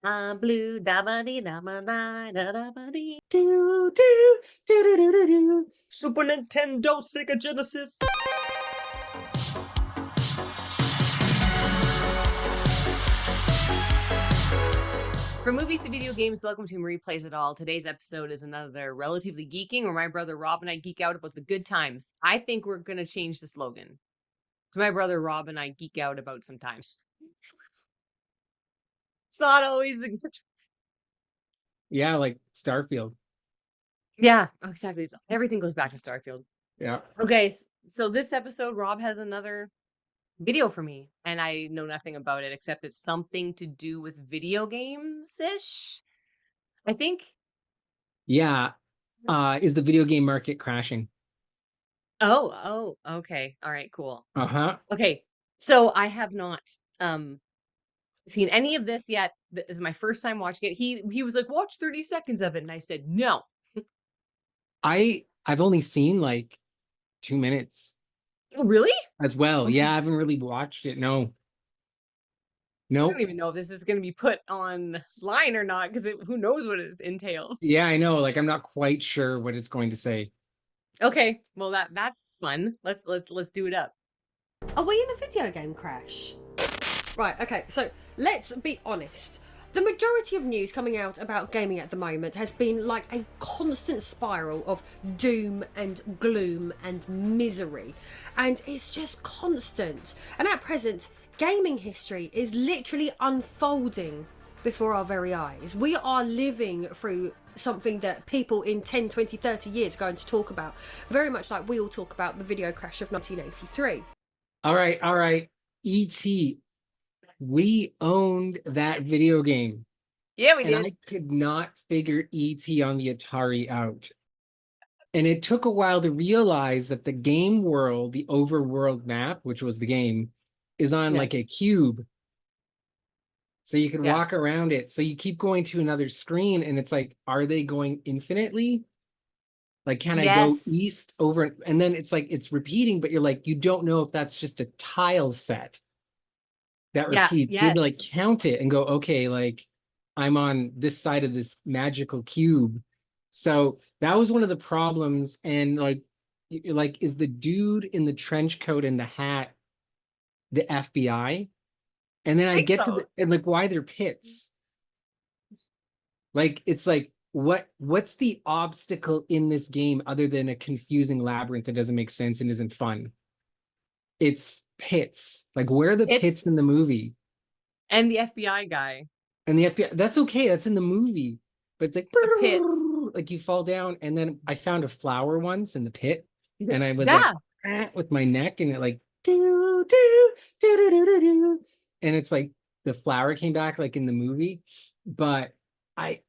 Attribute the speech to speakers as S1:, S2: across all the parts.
S1: Blue da ba dee da ba da da da ba dee.
S2: Do, do, do, do, do, do, do.
S1: Super Nintendo, Sega Genesis. From movies to video games, welcome to Marie Plays It All. Today's episode is another Relatively Geeking, where my brother Rob and I geek out about the good times. I think we're going to change the slogan to my brother Rob and I geek out about sometimes. It's not always the good.
S2: Yeah, like Starfield.
S1: Yeah, exactly. Everything goes back to Starfield.
S2: Yeah.
S1: Okay, so this episode, Rob has another video for me, and I know nothing about it except it's something to do with video games-ish, I think.
S2: Yeah. Is the video game market crashing?
S1: Oh, okay. All right, cool.
S2: Uh-huh.
S1: Okay, so I have not seen any of this yet. This is my first time watching it. He was like, watch 30 seconds of it, and I said no.
S2: I've only seen like 2 minutes
S1: Oh, really?
S2: as well.
S1: Oh,
S2: Yeah, I haven't really watched it. No.
S1: I
S2: Nope.
S1: don't even know if this is going to be put online or not, because who knows what it entails.
S2: Yeah, I know. Like I'm not quite sure what it's going to say.
S1: Okay, well that's fun. Let's do it up.
S3: Are we in a video game crash? Right, okay, so let's be honest. The majority of news coming out about gaming at the moment has been like a constant spiral of doom and gloom and misery. And it's just constant. And at present, gaming history is literally unfolding before our very eyes. We are living through something that people in 10, 20, 30 years are going to talk about. Very much like we all talk about the video crash of 1983.
S2: All right. E.T. We owned that video game.
S1: Yeah, we
S2: And
S1: did.
S2: I could not figure E.T. on the Atari out. And it took a while to realize that the game world, the overworld map, which was the game, is on
S1: Yeah.
S2: like a cube. So you could
S1: Yeah.
S2: walk around it. So you keep going to another screen and it's like, are they going infinitely? Like, can I go
S1: Yes.
S2: east over? And then it's like, it's repeating, but you're like, you don't know if that's just a tile set that
S1: Yeah.
S2: repeats. You have
S1: Yes.
S2: to like count it and go, okay, like I'm on this side of this magical cube. So that was one of the problems. And like, is the dude in the trench coat and the hat the FBI? And then
S1: I
S2: I
S1: think
S2: get to
S1: so.
S2: the and like, why they're pits? Like, it's like, what's the obstacle in this game other than a confusing labyrinth that doesn't make sense and isn't fun? It's pits. Like, where are the pits in the movie?
S1: And the FBI guy.
S2: And the FBI, that's okay, that's in the movie. But it's like,
S1: The pits.
S2: like you fall down. And then I found a flower once in the pit, and I was
S1: Yeah.
S2: like, with my neck, and it like, do, do, do, do, do, do, do. And it's like the flower came back like in the movie. But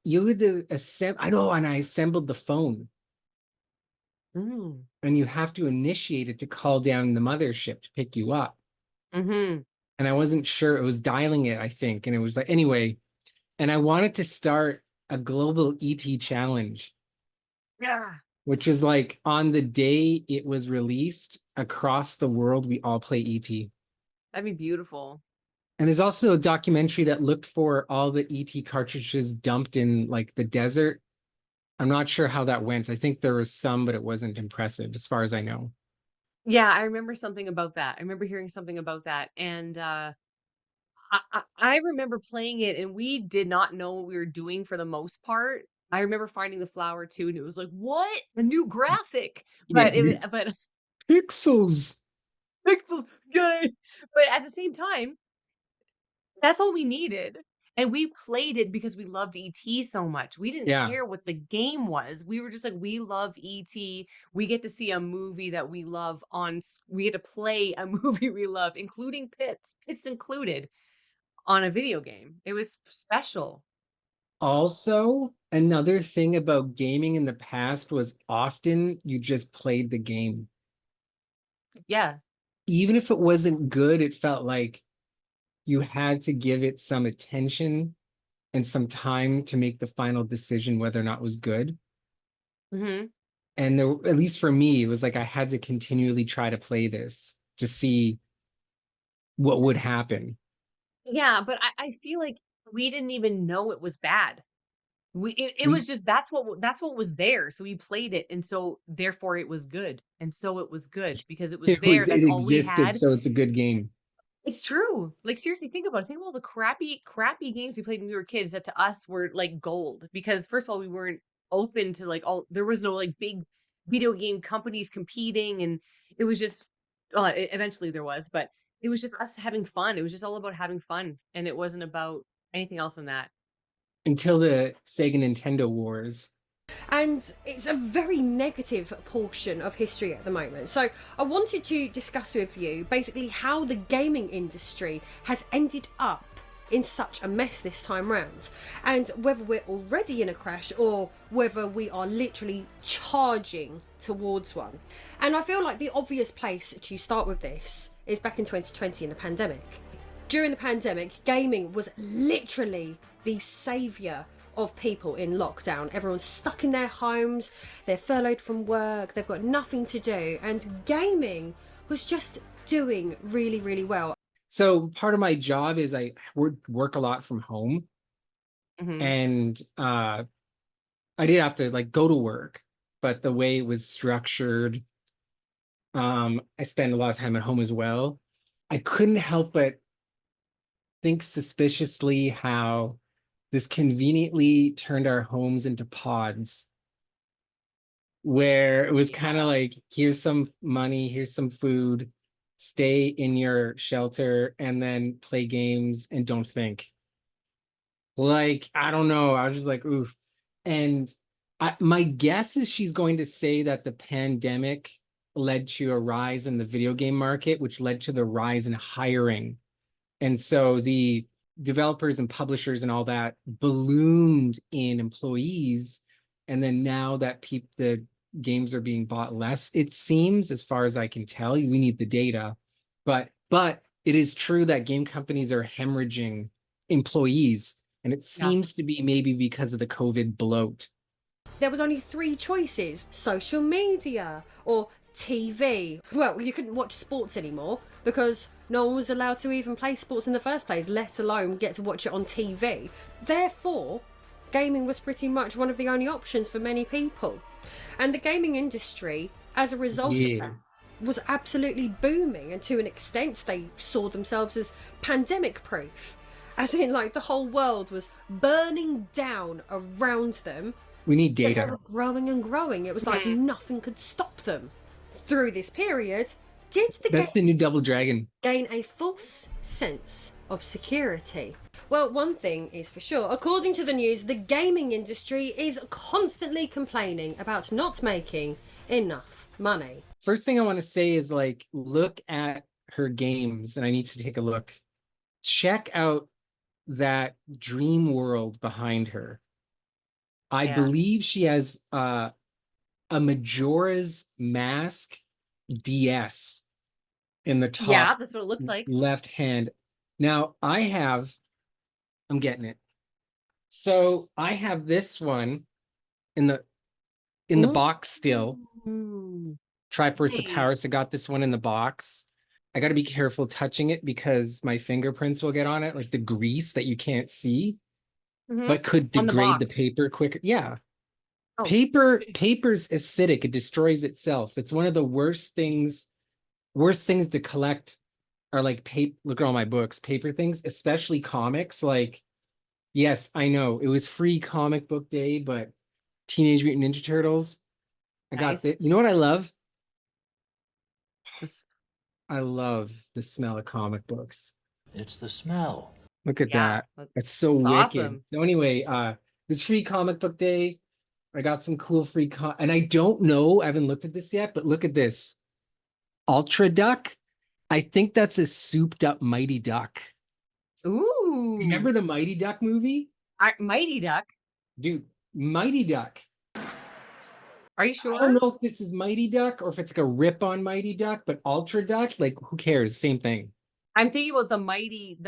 S2: you had to assemble, I know, and I assembled the phone.
S1: Mm.
S2: And you have to initiate it to call down the mothership to pick you up.
S1: Mm-hmm.
S2: And I wasn't sure, it was dialing it, I think. And it was like, anyway, and I wanted to start a global ET challenge.
S1: Yeah.
S2: Which is like on the day it was released across the world, we all play ET.
S1: That'd be beautiful.
S2: And there's also a documentary that looked for all the ET cartridges dumped in like the desert. I'm not sure how that went. I think there was some, but it wasn't impressive as far as I know.
S1: Yeah, I remember something about that. I remember hearing something about that. And I remember playing it, and we did not know what we were doing for the most part. I remember finding the flower too, and it was like, what? A new graphic. But
S2: Yeah.
S1: but
S2: Pixels.
S1: pixels, good. But at the same time, that's all we needed. And we played it because we loved ET so much. We didn't
S2: Yeah.
S1: care what the game was. We were just like, we love ET. We get to see a movie that we love we get to play a movie we love, including pits included, on a video game. It was special.
S2: Also, another thing about gaming in the past was often you just played the game.
S1: Yeah.
S2: Even if it wasn't good, it felt like you had to give it some attention and some time to make the final decision whether or not it was good.
S1: Mm-hmm.
S2: And there, at least for me, it was like I had to continually try to play this to see what would happen.
S1: Yeah, but I feel like we didn't even know it was bad. It
S2: We
S1: was just that's what was there. So we played it, and so therefore it was good. And so it was good because it was there.
S2: it
S1: That's all we
S2: existed,
S1: had.
S2: so it's a good game.
S1: It's true. Like, seriously, think about it. Think of all the crappy games we played when we were kids that to us were like gold. Because first of all, we weren't open to like all there was no like big video game companies competing, and it was just eventually there was, but it was just us having fun. It was just all about having fun, and it wasn't about anything else than that.
S2: Until the Sega Nintendo wars.
S3: And it's a very negative portion of history at the moment. So I wanted to discuss with you basically how the gaming industry has ended up in such a mess this time round, and whether we're already in a crash or whether we are literally charging towards one. And I feel like the obvious place to start with this is back in 2020 in the pandemic. During the pandemic, gaming was literally the saviour of people in lockdown. Everyone's stuck in their homes, they're furloughed from work, they've got nothing to do, and gaming was just doing really, really well.
S2: So part of my job is I work a lot from home,
S1: Mhm.
S2: and I did have to like go to work, but the way it was structured, I spend a lot of time at home as well. I couldn't help but think suspiciously how this conveniently turned our homes into pods, where it was kind of like, here's some money, here's some food, stay in your shelter, and then play games and don't think. Like, I don't know. I was just like, oof. And my guess is she's going to say that the pandemic led to a rise in the video game market, which led to the rise in hiring. And so the developers and publishers and all that ballooned in employees. And then now that the games are being bought less, it seems, as far as I can tell, we need the data, but it is true that game companies are hemorrhaging employees. And it
S1: Yeah.
S2: seems to be maybe because of the COVID bloat.
S3: There was only three choices: social media or TV. Well, you couldn't watch sports anymore because no one was allowed to even play sports in the first place, let alone get to watch it on TV. Therefore, gaming was pretty much one of the only options for many people. And the gaming industry, as a result of that, was absolutely booming, and to an extent they saw themselves as pandemic proof, as in like the whole world was burning down around them.
S2: We need
S3: They
S2: data.
S3: were growing and growing. It was like nothing could stop them. Through this period, did the
S2: That's the new Double Dragon.
S3: gain a false sense of security? Well, one thing is for sure. According to the news, the gaming industry is constantly complaining about not making enough money.
S2: First thing I want to say is, like, look at her games, and I need to take a look. Check out that dream world behind her. I
S1: Yeah.
S2: believe she has a Majora's Mask DS in the
S1: Yeah,
S2: top
S1: that's what it looks like.
S2: left hand. Now I'm getting it. So I have this one in the box still.
S1: Ooh.
S2: Triforce of
S1: Hey.
S2: Powers. I got this one in the box. I got to be careful touching it because my fingerprints will get on it, like the grease that you can't see, but could
S1: On the
S2: degrade the
S1: box.
S2: paper quicker. Yeah.
S1: Oh.
S2: Paper's acidic. It destroys itself. It's one of the worst things to collect are like paper. Look at all my books, paper things, especially comics. Like, yes, I know it was free comic book day, but Teenage Mutant Ninja Turtles. I got
S1: Nice.
S2: that. You know what I love?
S1: This,
S2: I love the smell of comic books.
S4: It's the smell.
S2: Look at
S1: yeah,
S2: that. That's so
S1: that's
S2: wicked.
S1: awesome.
S2: So anyway, this free comic book day. I got some cool free and I don't know, I haven't looked at this yet, but look at this. Ultra Duck. I think that's a souped up Mighty Duck.
S1: Ooh.
S2: Remember the Mighty Duck movie?
S1: Mighty Duck.
S2: Dude, Mighty Duck.
S1: Are you
S2: I
S1: sure?
S2: don't know if this is Mighty Duck or if it's like a rip on Mighty Duck, but Ultra Duck, like, who cares? Same thing.
S1: I'm thinking about the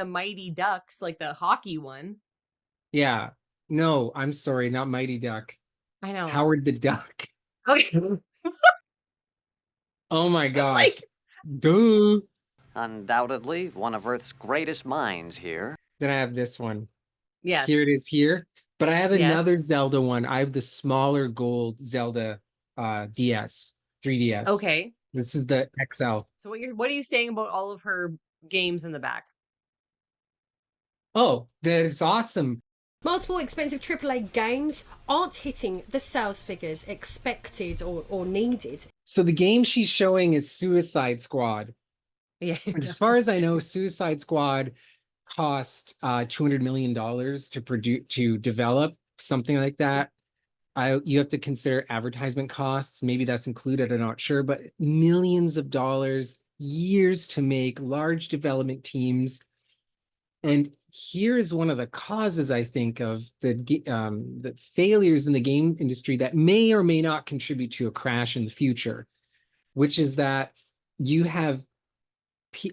S1: Mighty Ducks, like the hockey one.
S2: Yeah. No, I'm sorry, not Mighty Duck.
S1: I know.
S2: Howard the Duck.
S1: Okay.
S2: Oh my
S1: It's
S2: gosh.
S1: like,
S2: Duh.
S5: Undoubtedly one of Earth's greatest minds here.
S2: Then I have this one.
S1: Yes.
S2: Here it is here. But I have
S1: Yes.
S2: another Zelda one. I have the smaller gold Zelda DS, 3DS.
S1: Okay.
S2: This is the XL.
S1: So what are you saying about all of her games in the back?
S2: Oh, that is awesome.
S3: Multiple expensive AAA games aren't hitting the sales figures expected or needed.
S2: So the game she's showing is Suicide Squad.
S1: Yeah.
S2: And as far as I know, Suicide Squad cost $200 million to develop something like that. You have to consider advertisement costs. Maybe that's included, I'm not sure, but millions of dollars, years to make, large development teams. And here is one of the causes, I think, of the failures in the game industry that may or may not contribute to a crash in the future, which is that you have,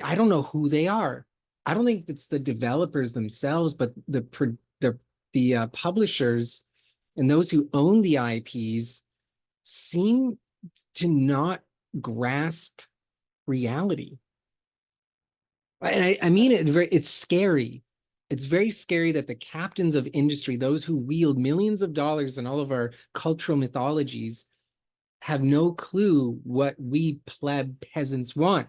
S2: I don't know who they are. I don't think it's the developers themselves, but the publishers and those who own the IPs seem to not grasp reality. And I mean it very, it's scary. It's very scary that the captains of industry, those who wield millions of dollars in all of our cultural mythologies, have no clue what we pleb peasants want.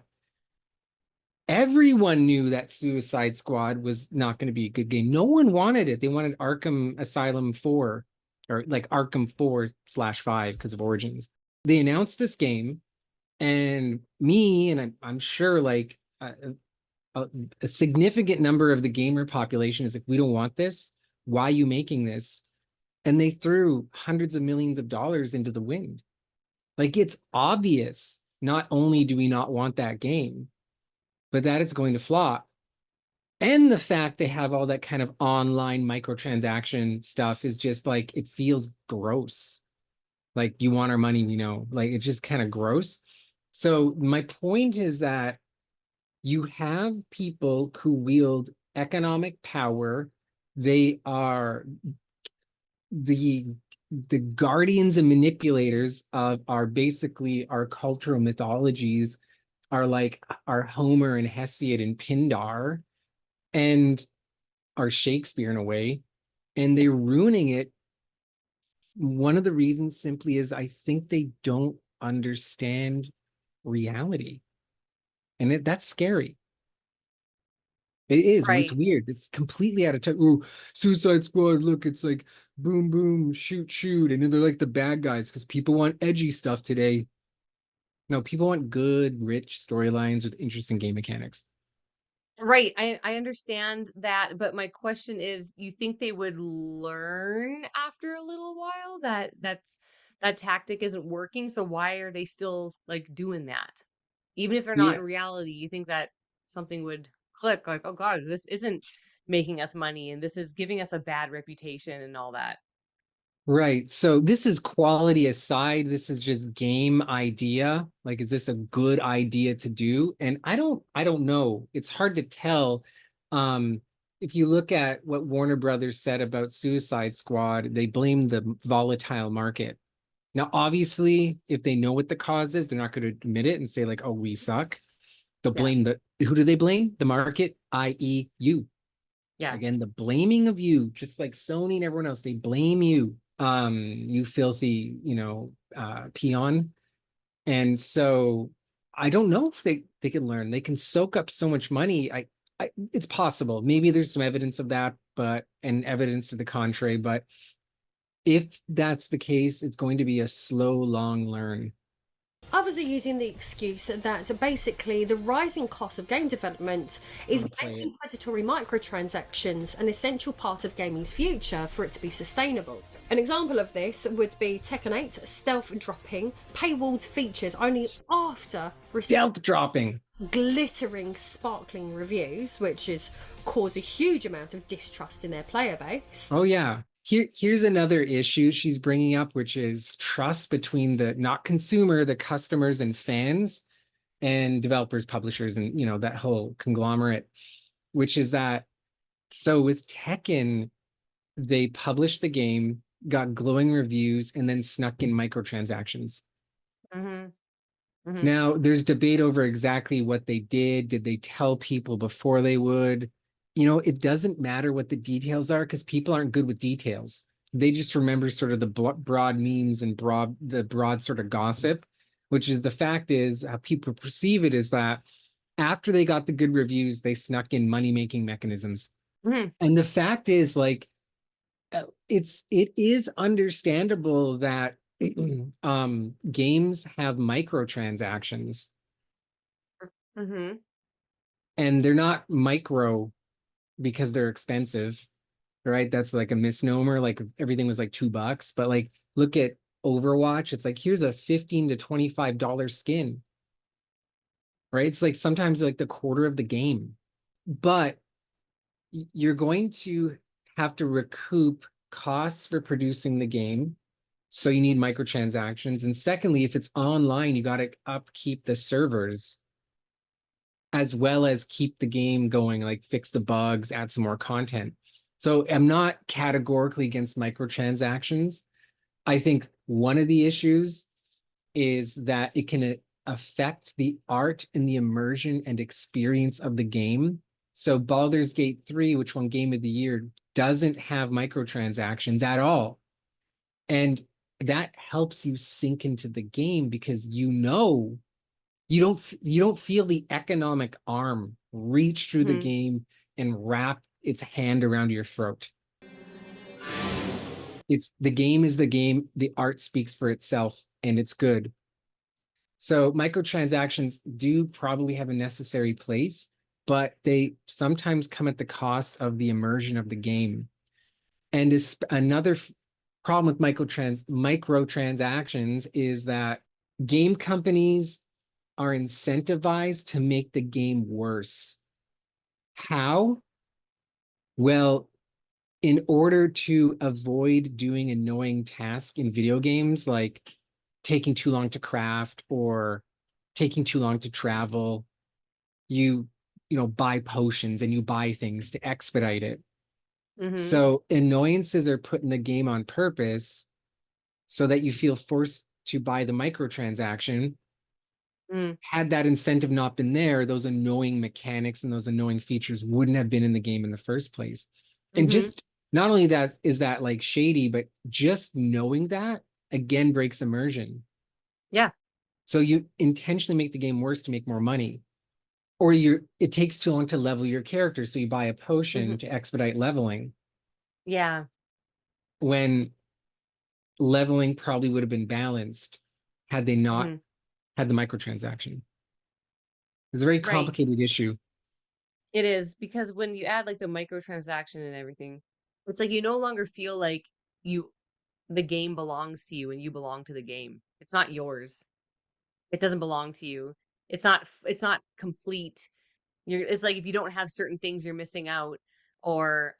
S2: Everyone knew that Suicide Squad was not going to be a good game. No one wanted it. They wanted Arkham Asylum 4, or like Arkham 4/5 because of Origins. They announced this game, and me, and I'm sure like a significant number of the gamer population is like, we don't want this. Why are you making this? And they threw hundreds of millions of dollars into the wind. Like, it's obvious. Not only do we not want that game, but that it's going to flop. And the fact they have all that kind of online microtransaction stuff is just like, it feels gross. Like, you want our money, like it's just kind of gross. So my point is that you have people who wield economic power. They are the guardians and manipulators of our basically our cultural mythologies, are like our Homer and Hesiod and Pindar and our Shakespeare in a way, and they're ruining it. One of the reasons simply is I think they don't understand reality, and that's scary. It is. It's
S1: Right.
S2: weird. It's completely out of touch. Oh, Suicide Squad, look, it's like boom, boom, shoot, shoot. And then they're like the bad guys because people want edgy stuff today. No, people want good, rich storylines with interesting game mechanics.
S1: Right. I understand that, but my question is, you think they would learn after a little while that that tactic isn't working, so why are they still like doing that? Even if they're not
S2: Yeah,
S1: in reality, you think that something would click like, "Oh God, this isn't making us money and this is giving us a bad reputation and all that."
S2: right. So this is quality aside. This is just game idea. Like, is this a good idea to do? And I don't know. It's hard to tell. Um, if you look at what Warner Brothers said about Suicide Squad, they blamed the volatile market. Now, obviously, if they know what the cause is, they're not going to admit it and say, like, oh, we suck. They'll
S1: Yeah.
S2: blame who do they blame? The market, i.e., you.
S1: Yeah.
S2: Again, the blaming of you, just like Sony and everyone else, they blame you. You filthy, peon. And so I don't know if they can learn. They can soak up so much money. It's possible. Maybe there's some evidence of that, and evidence to the contrary, but if that's the case, it's going to be a slow, long learn.
S3: Others are using the excuse that basically the rising cost of game development is making predatory microtransactions an essential part of gaming's future for it to be sustainable. An example of this would be Tekken 8 stealth dropping paywalled features only after receiving
S2: Stealth dropping.
S3: glittering, sparkling reviews, which has caused a huge amount of distrust in their player base.
S2: Oh yeah. Here's another issue she's bringing up, which is trust between the not consumer, the customers and fans, and developers, publishers, and that whole conglomerate, which is that, so with Tekken, they published the game, got glowing reviews, and then snuck in microtransactions.
S1: Mhm. Mhm.
S2: Now, there's debate over exactly what they did. Did they tell people before they would? it doesn't matter what the details are because people aren't good with details. They just remember sort of the broad memes and the broad sort of gossip, which is the fact is how people perceive it is that after they got the good reviews, they snuck in money-making mechanisms.
S1: Mhm.
S2: And the fact is, like, it is understandable that games have microtransactions,
S1: Mhm.
S2: and they're not micro because they're expensive, right? That's like a misnomer. Like everything was like $2, but like look at Overwatch. It's like here's a $15 to $25 skin, right? It's like sometimes like the quarter of the game, but you're going to have to recoup costs for producing the game. So you need microtransactions. And secondly, if it's online, you got to upkeep the servers as well as keep the game going, like fix the bugs, add some more content. So I'm not categorically against microtransactions. I think one of the issues is that it can affect the art and the immersion and experience of the game. So Baldur's Gate 3, which won Game of the Year, doesn't have microtransactions at all. And that helps you sink into the game because you don't feel the economic arm reach through the
S1: Mhm.
S2: game and wrap its hand around your throat. It's the game is the game, the art speaks for itself, and it's good. So microtransactions do probably have a necessary place, but they sometimes come at the cost of the immersion of the game. And another problem with microtransactions is that game companies are incentivized to make the game worse. How? Well, in order to avoid doing annoying tasks in video games, like taking too long to craft or taking too long to travel, you buy potions and you buy things to expedite it.
S1: Mhm.
S2: So annoyances are put in the game on purpose so that you feel forced to buy the microtransaction.
S1: Mm.
S2: Had that incentive not been there, those annoying mechanics and those annoying features wouldn't have been in the game in the first place. And
S1: Mhm.
S2: just not only that is that like shady, but just knowing that again breaks immersion.
S1: Yeah.
S2: So you intentionally make the game worse to make more money. Or it takes too long to level your character, so you buy a potion
S1: Mhm.
S2: to expedite leveling
S1: Yeah.
S2: when leveling probably would have been balanced had they not
S1: Mhm.
S2: had the microtransaction. It's a very
S1: Right.
S2: complicated issue.
S1: It is because when you add like the microtransaction and everything, it's like you no longer feel like you the game belongs to you and you belong to the game. It's not yours. It doesn't belong to you. It's not complete. It's like if you don't have certain things, you're missing out, or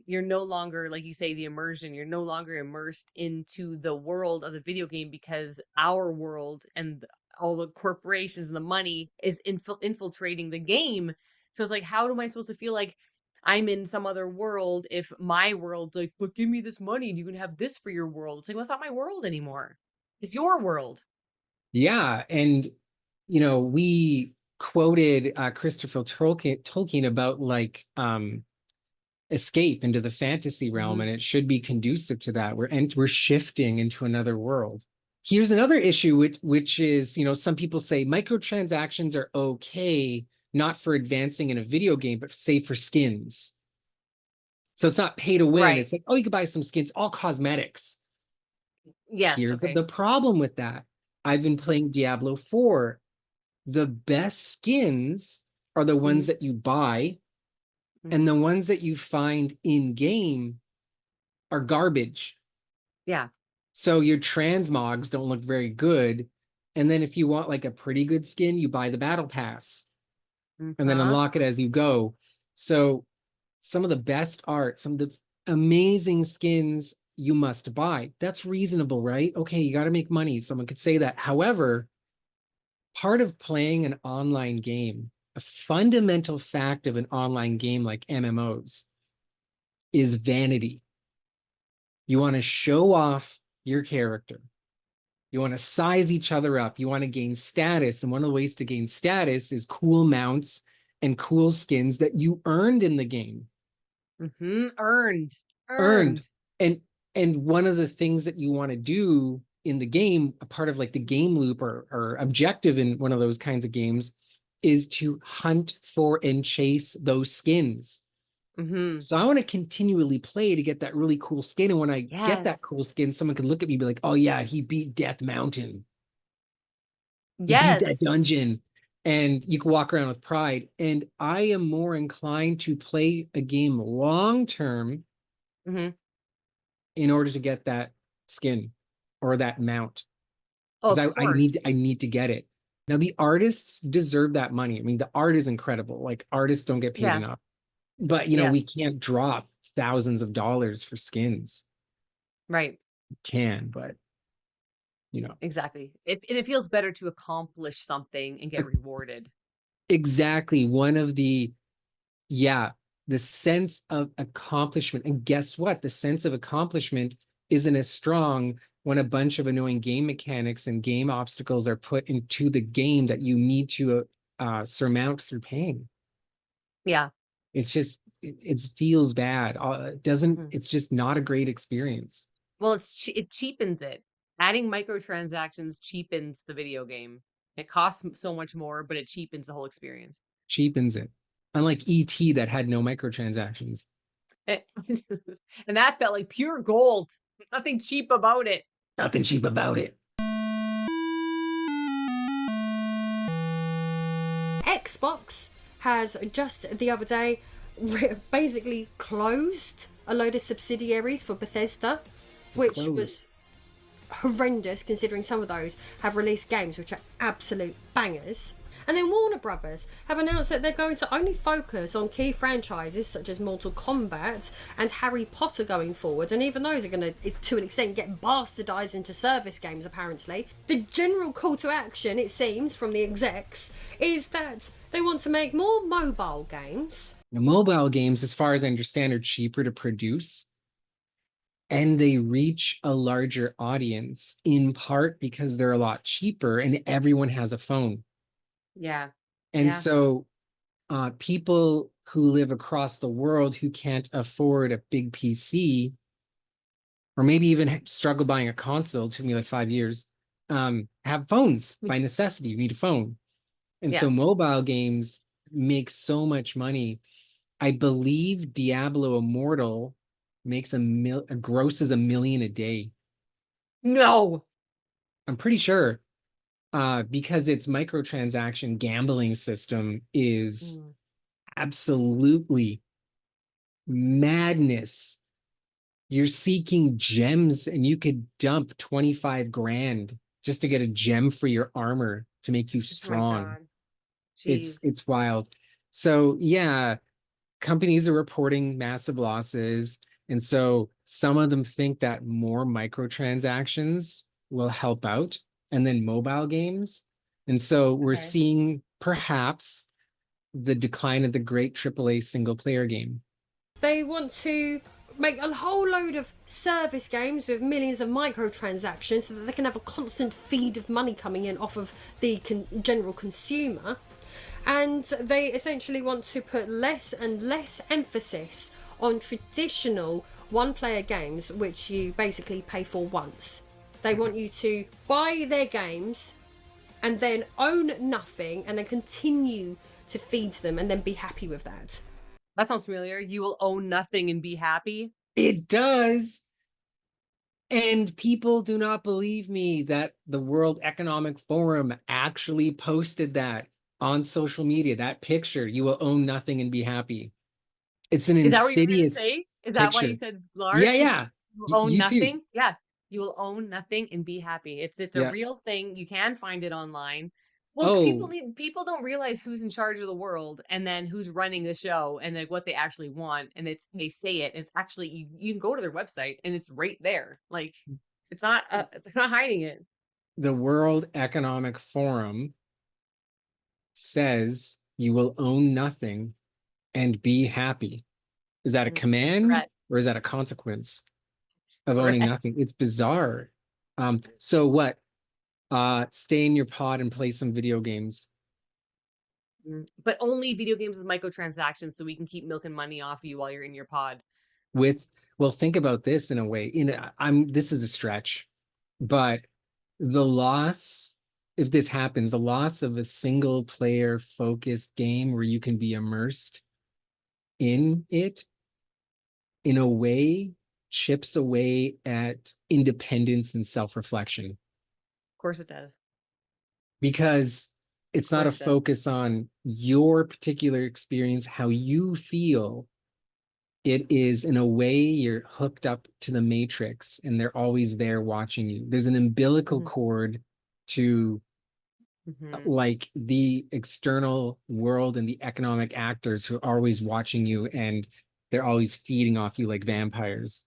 S1: you're no longer, like you say, the immersion. You're no longer immersed into the world of the video game because our world and all the corporations and the money is infiltrating the game. So it's like, how am I supposed to feel like I'm in some other world if my world's like, but give me this money and you can have this for your world? It's like, well, it's not my world anymore. It's your world.
S2: Yeah, and we quoted Christopher Tolkien about like escape into the fantasy realm,
S1: Hmm.
S2: and it should be conducive to that. We're shifting into another world. Here's another issue, which is, some people say microtransactions are okay, not for advancing in a video game, but say for skins. So it's not pay to win.
S1: Right.
S2: It's like, oh, you can buy some skins, all cosmetics.
S1: Yes.
S2: Here's
S1: Okay.
S2: the problem with that. I've been playing Diablo 4. The best skins are the
S1: Hmm.
S2: ones that you buy, and
S1: Hmm.
S2: the ones that you find in game are garbage.
S1: Yeah.
S2: So your transmogs don't look very good. And then if you want like a pretty good skin, you buy the battle pass and then
S1: Huh.
S2: unlock it as you go. So some of the best art, some of the amazing skins you must buy. That's reasonable, right? Okay, you got to make money. Someone could say that. However, part of playing an online game, a fundamental fact of an online game like MMOs is vanity. You want to show off your character. You want to size each other up. You want to gain status. And one of the ways to gain status is cool mounts and cool skins that you earned in the game.
S1: Earned.
S2: Earned. And one of the things that you want to do in the game, a part of like the game loop or objective in one of those kinds of games, is to hunt for and chase those skins. So I want to continually play to get that really cool skin. And when I get that
S1: Yes.
S2: cool skin, someone could look at me and be like, oh yeah, he beat Death Mountain. He beat that
S1: Yes.
S2: dungeon. And you can walk around with pride. And I am more inclined to play a game long term
S1: hmm
S2: in order to get that skin or that mount.
S1: Oh, of
S2: Because
S1: course.
S2: I need to get it. Now the artists deserve that money. I mean, the art is incredible. Like artists don't get paid
S1: Yeah.
S2: enough. But you know, we
S1: Yes.
S2: can't drop thousands of dollars for skins.
S1: Right.
S2: We can, but you know.
S1: Exactly. It feels better to accomplish something and get rewarded.
S2: Exactly. One of the, yeah, the sense of accomplishment. And guess what? The sense of accomplishment isn't as strong when a bunch of annoying game mechanics and game obstacles are put into the game that you need to surmount through paying.
S1: Yeah.
S2: It's just, it feels bad. It doesn't,
S1: Mhm.
S2: it's just not a great experience.
S1: Well, it cheapens it. Adding microtransactions cheapens the video game. It costs so much more, but it cheapens the whole experience.
S2: Cheapens it. Unlike ET that had no microtransactions.
S1: And and that felt like pure gold. Nothing cheap about it.
S2: Nothing cheap about it.
S3: Xbox has just the other day basically closed a load of subsidiaries for Bethesda, which was horrendous considering some of those have released games which are absolute bangers. And then Warner Brothers have announced that they're going to only focus on key franchises such as Mortal Kombat and Harry Potter going forward, and even those are going to an extent, get bastardized into service games apparently. The general call to action, it seems, from the execs, is that they want to make more mobile games.
S2: Now, mobile games, as far as I understand, are cheaper to produce. And they reach a larger audience, in part because they're a lot cheaper and everyone has a phone.
S1: Yeah.
S2: And
S1: Yeah.
S2: so people who live across the world who can't afford a big PC, or maybe even struggle buying a console, it took me like 5 years, have phones by necessity. You need a phone. And
S1: Yeah.
S2: so mobile games make so much money. I believe Diablo Immortal makes grosses $1 million a day.
S1: No.
S2: I'm pretty sure because its microtransaction gambling system is absolutely madness. You're seeking gems and you could dump 25 grand just to get a gem for your armor to make you
S1: Oh my
S2: strong.
S1: God. Jeez.
S2: It's wild. So yeah, companies are reporting massive losses. And so some of them think that more microtransactions will help out, and then mobile games. And so we're
S1: Okay.
S2: seeing perhaps the decline of the great AAA single player game.
S3: They want to make a whole load of service games with millions of microtransactions so that they can have a constant feed of money coming in off of the general consumer. And they essentially want to put less and less emphasis on traditional one-player games, which you basically pay for once. They want you to buy their games and then own nothing and then continue to feed them and then be happy with that.
S1: That sounds familiar. You will own nothing and be happy.
S2: It does. And people do not believe me that the World Economic Forum actually posted that on social media, that picture, you will own nothing and be happy. It's an
S1: Is that what you were going to
S2: insidious
S1: say? Is that why you
S2: picture.
S1: said
S2: Yeah,
S1: large?
S2: yeah.
S1: You will own
S2: You too.
S1: nothing. Yeah. You will own nothing and be happy. It's a
S2: Yeah.
S1: real thing. You can find it online. Well,
S2: Oh,
S1: people don't realize who's in charge of the world and then who's running the show and like what they actually want. And they say it. It's actually you can go to their website and it's right there. Like it's not they're not hiding it.
S2: the World Economic Forum says you will own nothing and be happy. Is that a command
S1: Threat.
S2: or is that a consequence of owning
S1: Threat.
S2: nothing? It's bizarre. So what? Stay in your pod and play some video games.
S1: But only video games with microtransactions so we can keep milking money off you while you're in your pod.
S2: With, well, think about this in a way. This is a stretch, but the loss, if this happens, the loss of a single player focused game where you can be immersed in it, in a way, chips away at independence and self-reflection.
S1: Of course it does.
S2: Because it's not a
S1: course it does.
S2: focus on your particular experience, how you feel. It is, in a way, you're hooked up to the matrix and they're always there watching you. There's an umbilical cord to like the external world and the economic actors who are always watching you, and they're always feeding off you like vampires.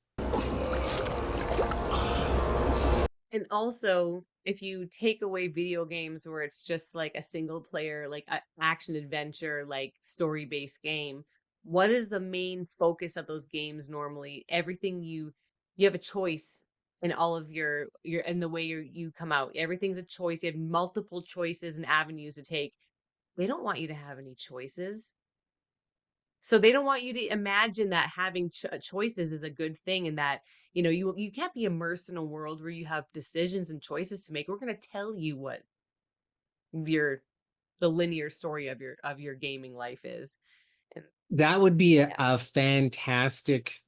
S1: And also, if you take away video games where it's just like a single player, like action adventure, like story based game, what is the main focus of those games normally? Everything you have a choice in all of your and the way you come out. Everything's a choice. You have multiple choices and avenues to take. They don't want you to have any choices. So they don't want you to imagine that having choices is a good thing, and that, you can't be immersed in a world where you have decisions and choices to make. We're going to tell you what your the linear story of your gaming life is. And
S2: That would be
S1: yeah.
S2: a fantastic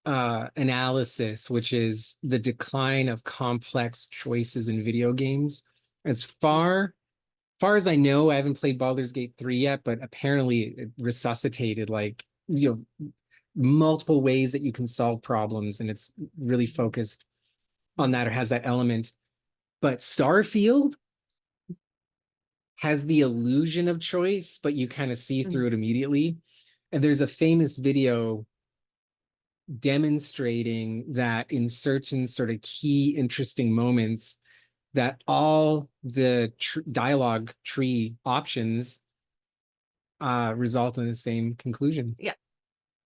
S2: analysis, which is the decline of complex choices in video games. As far as I know, I haven't played Baldur's Gate 3 yet, but apparently it resuscitated like, multiple ways that you can solve problems, and it's really focused on that, or has that element. But Starfield has the illusion of choice, but you kind of see through it immediately. And there's a famous video demonstrating that in certain sort of key interesting moments, that all the dialogue tree options result in the same conclusion.
S1: Yeah.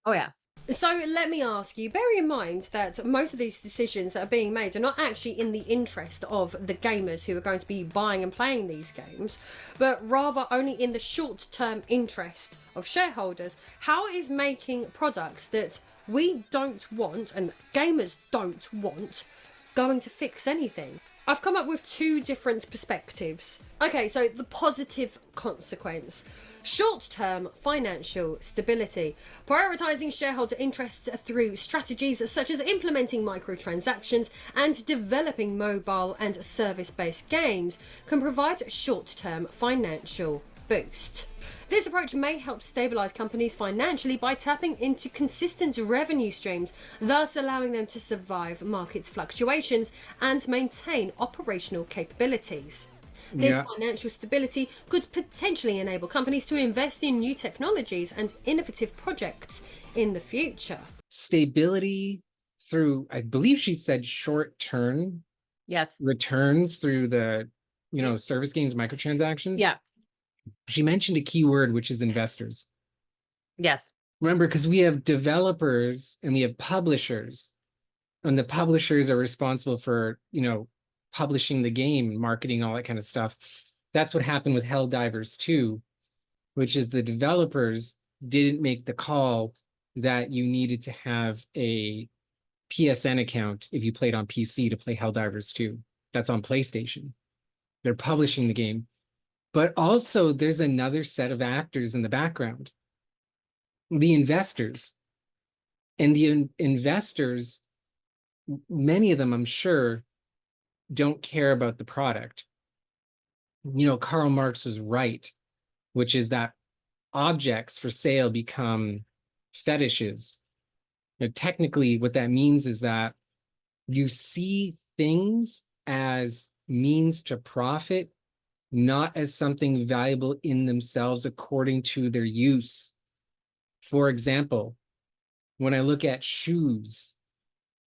S1: Oh yeah.
S3: So let me ask you, bearing in mind that most of these decisions that are being made are not actually in the interest of the gamers who are going to be buying and playing these games, but rather only in the short-term interest of shareholders, how is making products that we don't want and gamers don't want going to fix anything? I've come up with two different perspectives. Okay, so the positive consequence. Short-term financial stability. Prioritising shareholder interests through strategies such as implementing microtransactions and developing mobile and service-based games can provide short-term financial boost. This approach may help stabilise companies financially by tapping into consistent revenue streams, thus allowing them to survive market fluctuations and maintain operational capabilities. This financial stability could potentially enable companies to invest in new technologies and innovative projects in the future.
S2: Stability through, I believe she said, short-term returns through the, service games, microtransactions.
S1: Yeah.
S2: She mentioned a key word, which is investors.
S1: Yes.
S2: Remember, because we have developers and we have publishers, and the publishers are responsible for, publishing the game, marketing, all that kind of stuff. That's what happened with Helldivers 2, which is the developers didn't make the call that you needed to have a PSN account if you played on PC to play Helldivers 2. That's on PlayStation. They're publishing the game. But also there's another set of actors in the background, the investors. And the investors, many of them, I'm sure, don't care about the product. Karl Marx was right, which is that objects for sale become fetishes. Technically, what that means is that you see things as means to profit, not as something valuable in themselves according to their use. For example, when I look at shoes,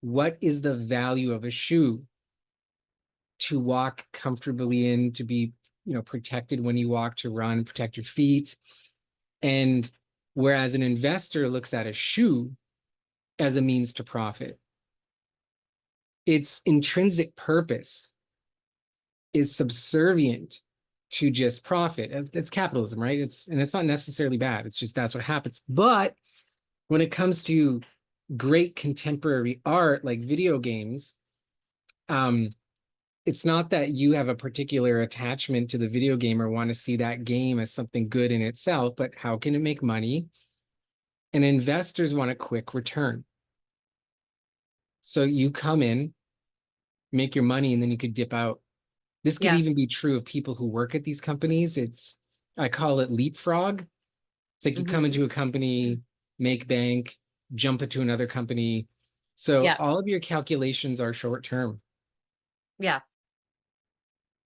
S2: what is the value of a shoe? To walk comfortably in, to be, protected when you walk, to run, protect your feet. And whereas an investor looks at a shoe as a means to profit, its intrinsic purpose is subservient to just profit. It's capitalism, right? And it's not necessarily bad. It's just that's what happens. But when it comes to great contemporary art like video games, it's not that you have a particular attachment to the video game or want to see that game as something good in itself, but how can it make money? And investors want a quick return. So you come in, make your money, and then you could dip out. This could
S1: Yeah.
S2: even be true of people who work at these companies. I call it leapfrog. It's like you come into a company, make bank, jump into another company. So
S1: Yeah.
S2: all of your calculations are short term.
S1: Yeah.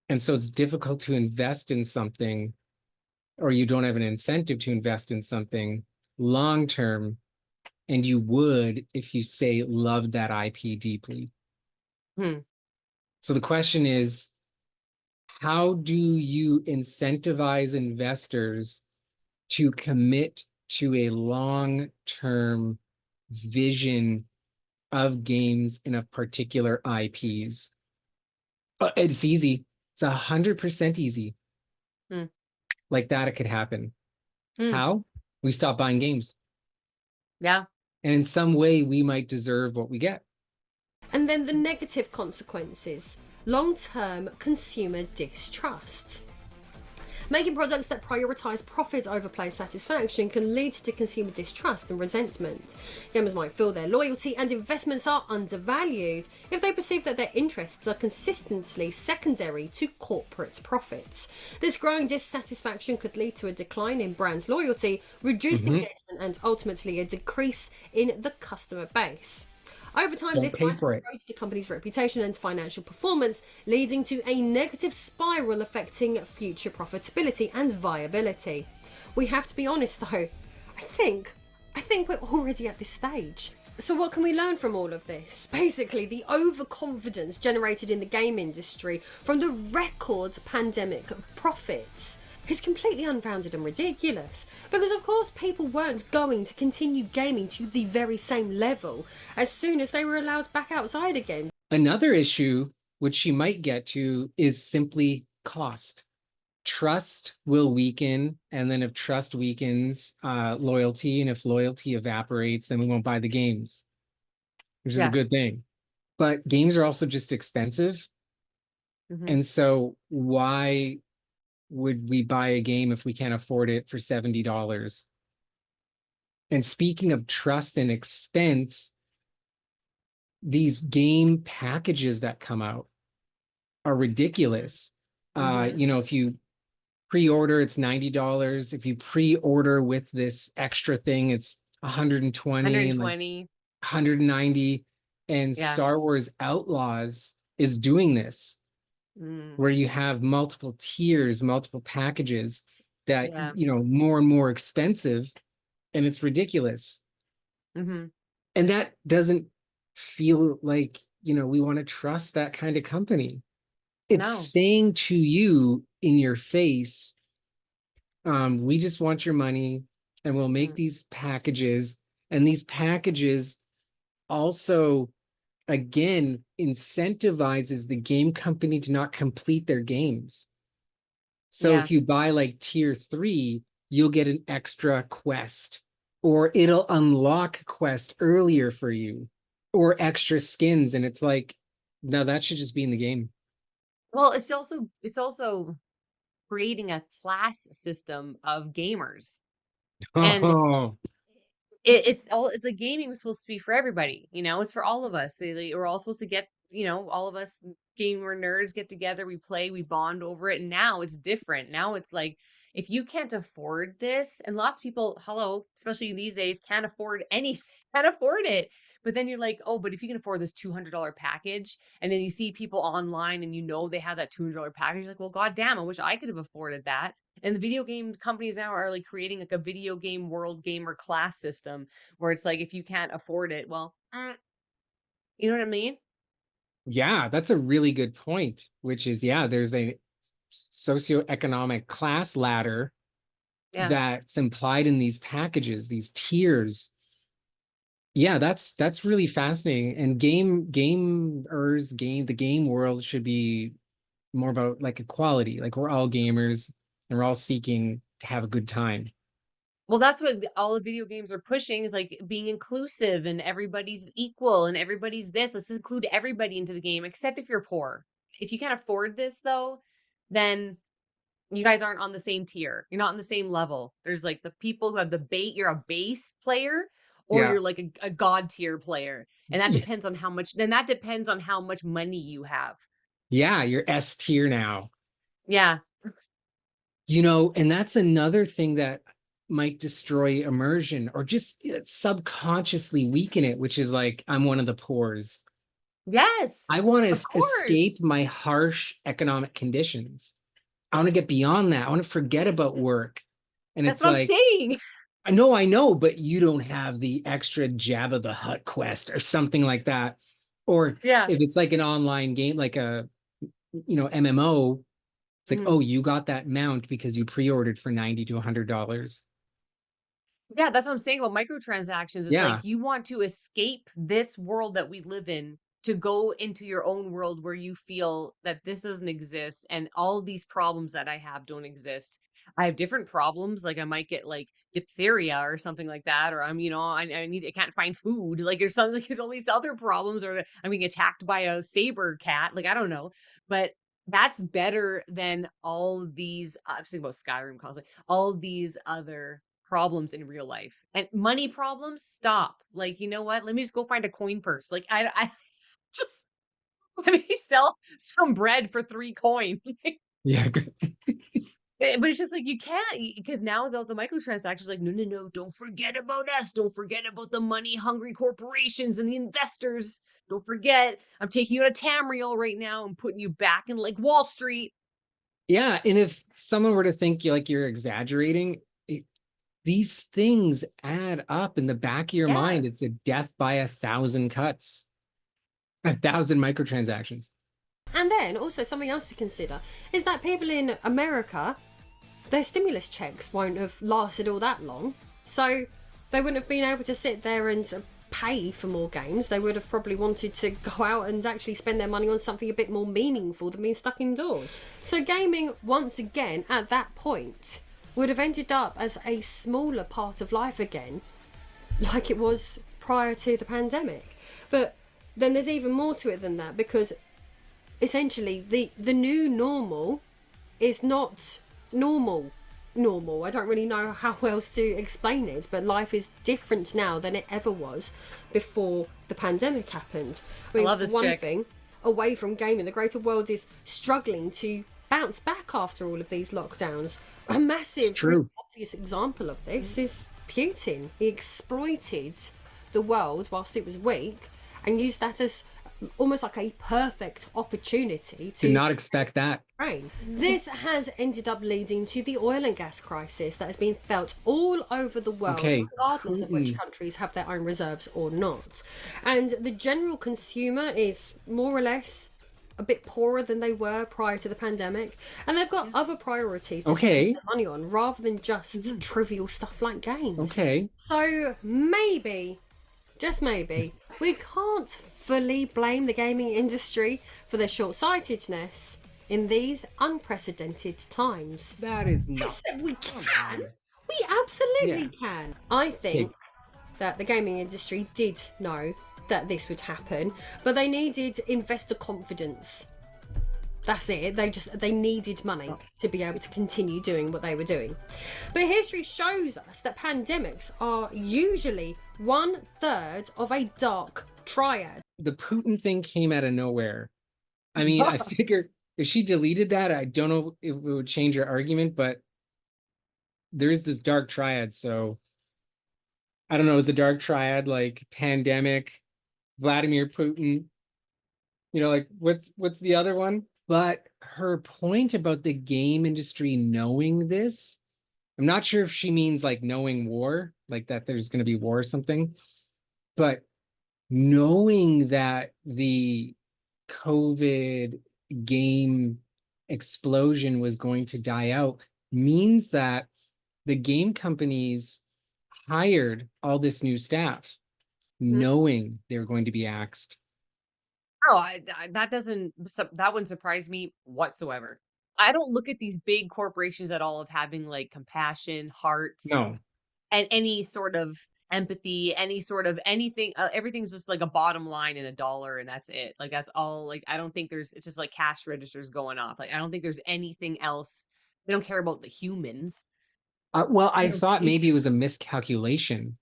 S2: And so it's difficult to invest in something, or you don't have an incentive to invest in something long term. And you would if you say loved that IP deeply. So the question is, how do you incentivize investors to commit to a long-term vision of games in a particular IPs? It's easy. It's 100% easy. Like that, it could happen. How? We stop buying games.
S1: Yeah.
S2: And in some way, we might deserve what we get.
S3: And then the negative consequences: long-term consumer distrust. Making products that prioritise profit over player satisfaction can lead to consumer distrust and resentment. Gamers might feel their loyalty and investments are undervalued if they perceive that their interests are consistently secondary to corporate profits. This growing dissatisfaction could lead to a decline in brand loyalty, reduced engagement, and ultimately a decrease in the customer base. Over time, this might erode the company's reputation and financial performance, leading to a negative spiral affecting future profitability and viability. We have to be honest though, I think we're already at this stage. So what can we learn from all of this? Basically, the overconfidence generated in the game industry from the record pandemic profits is completely unfounded and ridiculous, because of course people weren't going to continue gaming to the very same level as soon as they were allowed back outside again.
S2: Another issue, which she might get to, is simply cost. Trust will weaken, and then if trust weakens, loyalty, and if loyalty evaporates, then we won't buy the games, which is a good thing. But games are also just expensive. And so why would we buy a game if we can't afford it for $70? And speaking of trust and expense, these game packages that come out are ridiculous. If you pre-order, it's $90. If you pre-order with this extra thing, it's 120 and like 190. And Star Wars Outlaws is doing this, where you have multiple tiers, multiple packages that, more and more expensive, and it's ridiculous. And that doesn't feel like, we want to trust that kind of company. It's saying to you in your face, we just want your money, and we'll make these packages. And these packages also, again, incentivizes the game company to not complete their games. So if you buy like tier 3, you'll get an extra quest, or it'll unlock a quest earlier for you, or extra skins. And it's like, no, that should just be in the game.
S1: Well, it's also creating a class system of gamers. And it's the gaming was supposed to be for everybody, it's for all of us. We're all supposed to get, all of us gamer nerds get together, we play, we bond over it. And now it's different. Now it's like, if you can't afford this, and lots of people, especially these days, can't afford anything, can't afford it. But then you're like, oh, but if you can afford this $200 package, and then you see people online and they have that $200 package, you're like, well, goddamn, I wish I could have afforded that. And the video game companies now are like creating like a video game world gamer class system where it's like, if you can't afford it, well, you know what I mean?
S2: Yeah, that's a really good point, which is, there's a socioeconomic class ladder that's implied in these packages, these tiers. Yeah, that's really fascinating. And the game world should be more about like equality. Like we're all gamers and we're all seeking to have a good time.
S1: Well, that's what all the video games are pushing, is like being inclusive and everybody's equal and everybody's this. Let's include everybody into the game, except if you're poor. If you can't afford this, though, then you guys aren't on the same tier. You're not on the same level. There's like the people who have the bait, you're a base player, or
S2: Yeah.
S1: you're like a god tier player. And that depends on how much, then that depends on how much money you have.
S2: Yeah, you're S tier now.
S1: Yeah.
S2: And that's another thing that might destroy immersion or just subconsciously weaken it, which is like, I'm one of the poors.
S1: Yes.
S2: I want
S1: Of
S2: to
S1: course.
S2: escape my harsh economic conditions. I want to get beyond that. I want to forget about work. And
S1: That's
S2: it's
S1: what I'm
S2: like,
S1: saying.
S2: I know, but you don't have the extra Jabba the Hutt quest or something like that. Or
S1: Yeah.
S2: if it's like an online game, like a, MMO, it's like,
S1: Mhm.
S2: oh, you got that mount because you pre-ordered for $90 to $100.
S1: Yeah, that's what I'm saying about microtransactions. It's like
S2: Yeah.
S1: you want to escape this world that we live in to go into your own world where you feel that this doesn't exist and all these problems that I have don't exist. I have different problems, like I might get like diphtheria or something like that, or I can't find food. Like there's something like there's all these other problems, or I'm being attacked by a saber cat. Like I don't know, but that's better than all these. I'm thinking about Skyrim constantly. All these other problems in real life and money problems. Stop. Like, you know what? Let me just go find a coin purse. Like, I just let me sell some bread for 3 coin.
S2: Yeah.
S1: But it's just like you can't, because now the microtransactions like, no, don't forget about us. Don't forget about the money hungry corporations and the investors. Don't forget, I'm taking you to Tamriel right now and putting you back in like Wall Street.
S2: Yeah. And if someone were to think you're exaggerating, these things add up in the back of your
S1: Yeah.
S2: mind. It's a death by 1,000 cuts, 1,000 microtransactions.
S3: And then also something else to consider is that people in America, their stimulus checks won't have lasted all that long. So they wouldn't have been able to sit there and pay for more games. They would have probably wanted to go out and actually spend their money on something a bit more meaningful than being stuck indoors. So gaming, once again, at that point, would have ended up as a smaller part of life again, like it was prior to the pandemic. But then there's even more to it than that, because essentially the new normal is not normal. I don't really know how else to explain it, but life is different now than it ever was before the pandemic happened. I mean,
S1: love this
S3: for one
S1: chick.
S3: thing, away from gaming, the greater world is struggling to bounce back after all of these lockdowns. A massive, really
S2: True.
S3: obvious example of this is Putin. He exploited the world whilst it was weak and used that as almost like a perfect opportunity
S2: Did
S3: to
S2: not expect that.
S3: Ukraine. This has ended up leading to the oil and gas crisis that has been felt all over the world,
S2: Okay,
S3: regardless of which
S2: Putin.
S3: countries have their own reserves or not. And the general consumer is more or less a bit poorer than they were prior to the pandemic, and they've got other priorities to spend
S2: Okay.
S3: their money on rather than just trivial stuff like games.
S2: Okay.
S3: So maybe, just maybe, we can't fully blame the gaming industry for their short-sightedness in these unprecedented times.
S2: That is not.
S3: Yes, we can. We absolutely can. I think that the gaming industry did know that this would happen, but they needed investor confidence. That's it. They needed money to be able to continue doing what they were doing. But history shows us that pandemics are usually 1/3 of a dark triad.
S2: The Putin thing came out of nowhere. I mean, I figured if she deleted that, I don't know if it would change her argument, but there is this dark triad. So I don't know, is the dark triad like pandemic, Vladimir Putin, like what's the other one? But her point about the game industry knowing this, I'm not sure if she means like knowing war, like that there's going to be war or something, but knowing that the COVID game explosion was going to die out means that the game companies hired all this new staff knowing they were going to be axed.
S1: Oh, that wouldn't surprise me whatsoever. I don't look at these big corporations at all of having, like, compassion, hearts,
S2: No.
S1: and any sort of empathy, any sort of anything. Everything's just like a bottom line and a dollar, and that's it. Like, that's all. Like, I don't think there's it's just like cash registers going off. Like, I don't think there's anything else. They don't care about the humans.
S2: Well,
S1: I
S2: I
S1: don't
S2: thought
S1: think.
S2: maybe it was a miscalculation,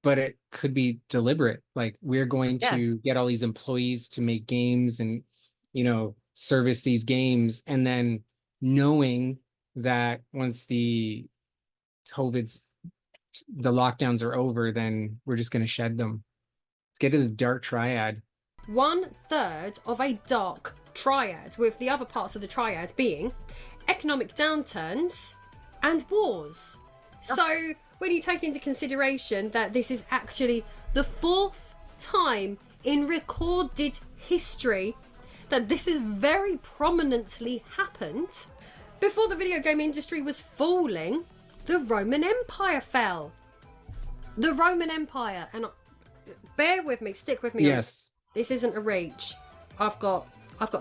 S2: but it could be deliberate. Like we're going
S1: Yeah.
S2: to get all these employees to make games and, service these games, and then knowing that once COVID's the lockdowns are over, then we're just going to shed them. Let's get to this dark triad.
S3: 1/3 of a dark triad, with the other parts of the triad being economic downturns and wars. So when you take into consideration that this is actually the 4th time in recorded history that this has very prominently happened, before the video game industry was falling, the Roman Empire fell. The Roman Empire, and bear with me, stick with me.
S2: Yes.
S3: This isn't a reach. I've got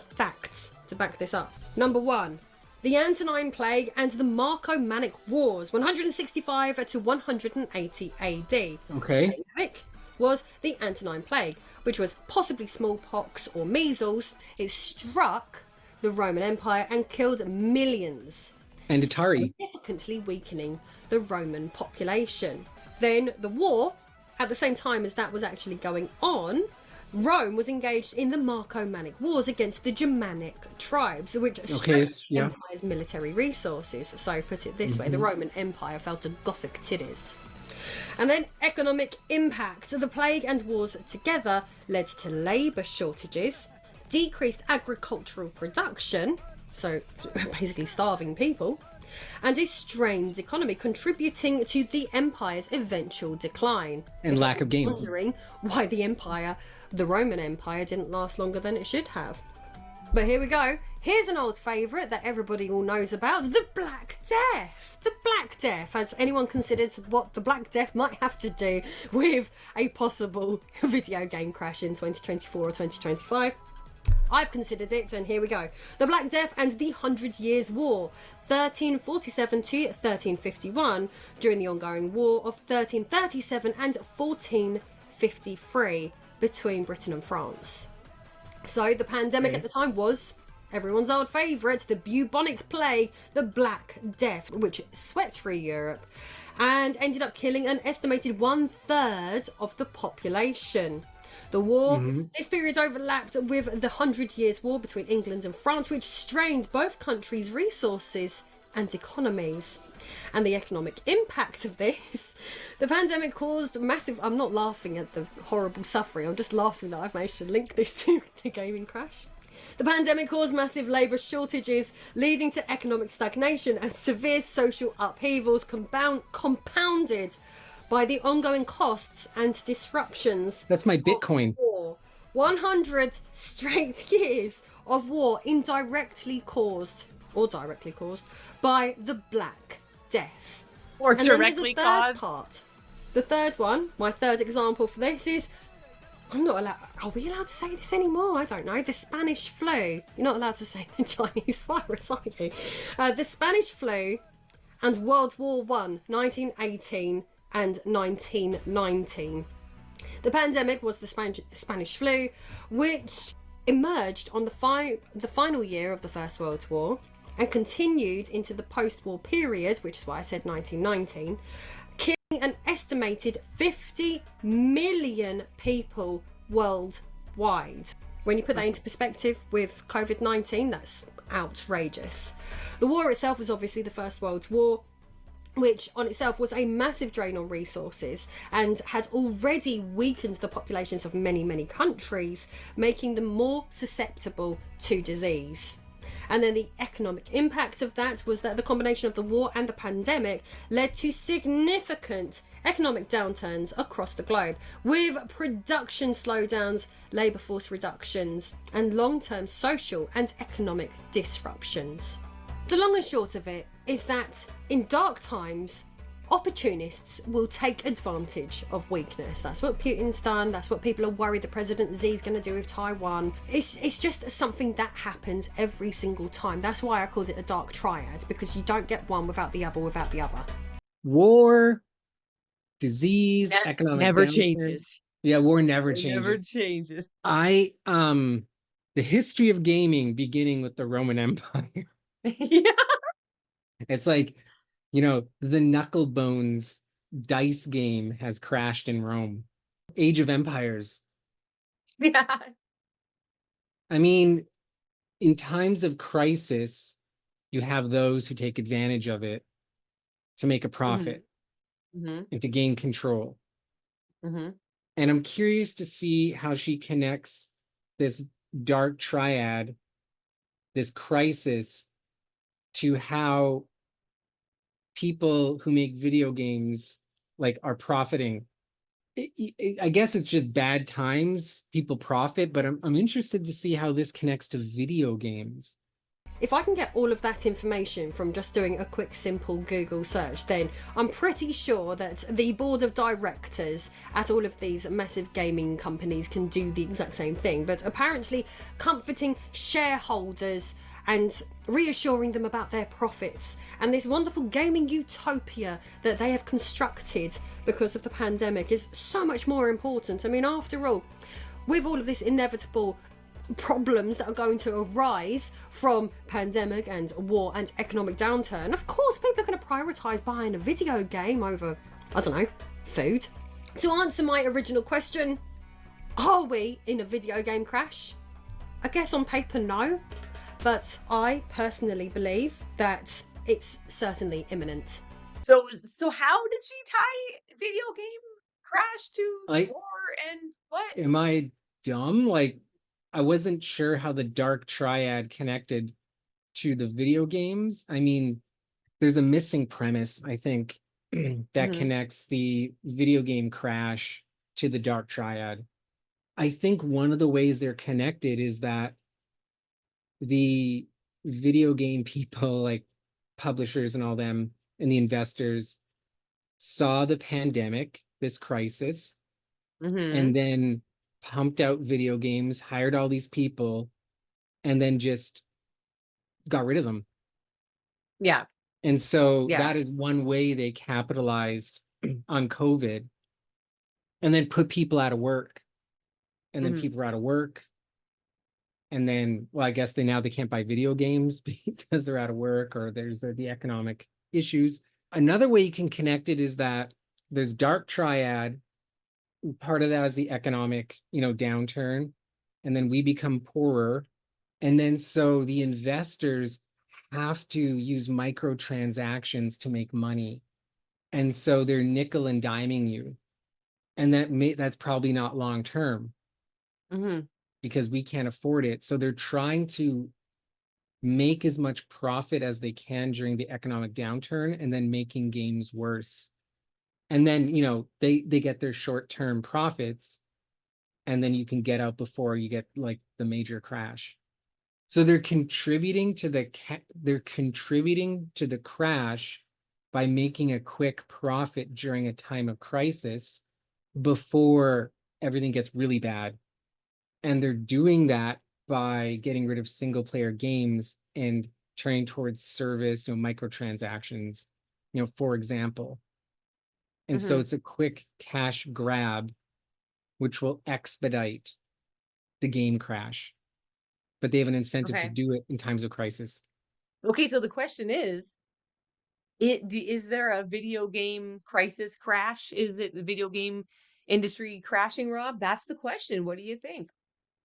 S3: facts to back this up. Number 1, the Antonine Plague and the Marco-Manic Wars, 165 to 180 AD.
S2: Okay.
S3: Basic was the Antonine Plague, which was possibly smallpox or measles. It struck the Roman Empire and killed millions,
S2: And Atari.
S3: significantly weakening the Roman population. Then the war, at the same time as that was actually going on, Rome was engaged in the Marco-Manic Wars against the Germanic tribes, which stretched the empire's military resources. So, put it this way, the Roman Empire fell to Gothic tiddies. And then economic impact. The plague and wars together led to labour shortages, decreased agricultural production, so basically starving people, and a strained economy, contributing to the empire's eventual decline.
S2: And lack of games.
S3: Wondering why the Roman Empire didn't last longer than it should have. But here we go. Here's an old favourite that everybody all knows about, the Black Death. The Black Death. Has anyone considered what the Black Death might have to do with a possible video game crash in 2024 or 2025? I've considered it, and here we go. The Black Death and the 100 Years' War, 1347 to 1351, during the ongoing War of 1337 and 1453 between Britain and France. So the pandemic at the time was everyone's old favourite, the bubonic plague, the Black Death, which swept through Europe and ended up killing an estimated 1/3 of the population. The war, this period overlapped with the 100 Years' War between England and France, which strained both countries' resources and economies. And the economic impact of this, the pandemic caused massive... I'm not laughing at the horrible suffering, I'm just laughing that I've managed to link this to the gaming crash. The pandemic caused massive labour shortages, leading to economic stagnation and severe social upheavals, compounded by the ongoing costs and disruptions.
S2: That's my Bitcoin.
S3: 100 straight years of war indirectly caused, or directly caused, by the Black Death.
S1: Or
S3: And
S1: directly
S3: then there's a third
S1: caused.
S3: part. The third one, my third example for this is, I'm not allowed, are we allowed to say this anymore? I don't know. The Spanish flu. You're not allowed to say the Chinese virus, are you? The Spanish flu and World War I, 1918 and 1919. The pandemic was the Spanish flu, which emerged on the final year of the First World War and continued into the post-war period, which is why I said 1919, killing an estimated 50 million people worldwide. When you put that into perspective with COVID-19, that's outrageous. The war itself was obviously the First World War, which on itself was a massive drain on resources and had already weakened the populations of many, many countries, making them more susceptible to disease. And then the economic impact of that was that the combination of the war and the pandemic led to significant economic downturns across the globe, with production slowdowns, labour force reductions, and long-term social and economic disruptions. The long and short of it is that in dark times, opportunists will take advantage of weakness. That's what Putin's done. That's what people are worried that President Xi is going to do with Taiwan. It's just something that happens every single time. That's why I called it a dark triad, because you don't get one without the other without the other.
S2: War, disease,
S1: That
S2: economic
S1: never
S2: downturn.
S1: changes.
S2: Yeah, war never
S1: It never
S2: changes.
S1: changes.
S2: The history of gaming beginning with the Roman Empire.
S1: Yeah.
S2: It's like, the knuckle bones dice game has crashed in Rome. Age of Empires.
S1: Yeah.
S2: I mean, in times of crisis, you have those who take advantage of it to make a profit
S1: Mm-hmm.
S2: and to gain control.
S1: Mm-hmm.
S2: And I'm curious to see how she connects this dark triad, this crisis, to how people who make video games are profiting. I guess it's just bad times, people profit, but I'm interested to see how this connects to video games.
S3: If I can get all of that information from just doing a quick simple Google search, then I'm pretty sure that the board of directors at all of these massive gaming companies can do the exact same thing. But apparently comforting shareholders and reassuring them about their profits and this wonderful gaming utopia that they have constructed because of the pandemic is so much more important. I mean, after all, with all of this inevitable problems that are going to arise from pandemic and war and economic downturn, of course people are going to prioritise buying a video game over, I don't know, food. To answer my original question, are we in a video game crash? I guess on paper no, but I personally believe that it's certainly imminent.
S1: So how did she tie video game crash to
S2: Like,
S1: war and what?
S2: am I dumb? I wasn't sure how the dark triad connected to the video games. I mean, there's a missing premise, I think, that connects the video game crash to the dark triad. I think one of the ways they're connected is that the video game people, like publishers and all them, and the investors saw the pandemic, this crisis, and then pumped out video games, hired all these people, and then just got rid of them.
S1: Yeah.
S2: And so
S1: Yeah.
S2: that is one way they capitalized on COVID, and then put people out of work. And then people are out of work. And then, well, I guess they can't buy video games because they're out of work, or there's the economic issues. Another way you can connect it is that there's dark triad. Part of that is the economic, downturn. And then we become poorer. And then so the investors have to use microtransactions to make money. And so they're nickel and diming you. And that's probably not long term. Because we can't afford it. So they're trying to make as much profit as they can during the economic downturn, and then making games worse. And then, they get their short-term profits, and then you can get out before you get the major crash. So they're contributing to the crash by making a quick profit during a time of crisis before everything gets really bad. And they're doing that by getting rid of single player games and turning towards service, microtransactions, for example. And so it's a quick cash grab, which will expedite the game crash. But they have an incentive to do it in times of crisis.
S1: Okay, so the question is there a video game crisis crash? Is it the video game industry crashing, Rob? That's the question. What do you think?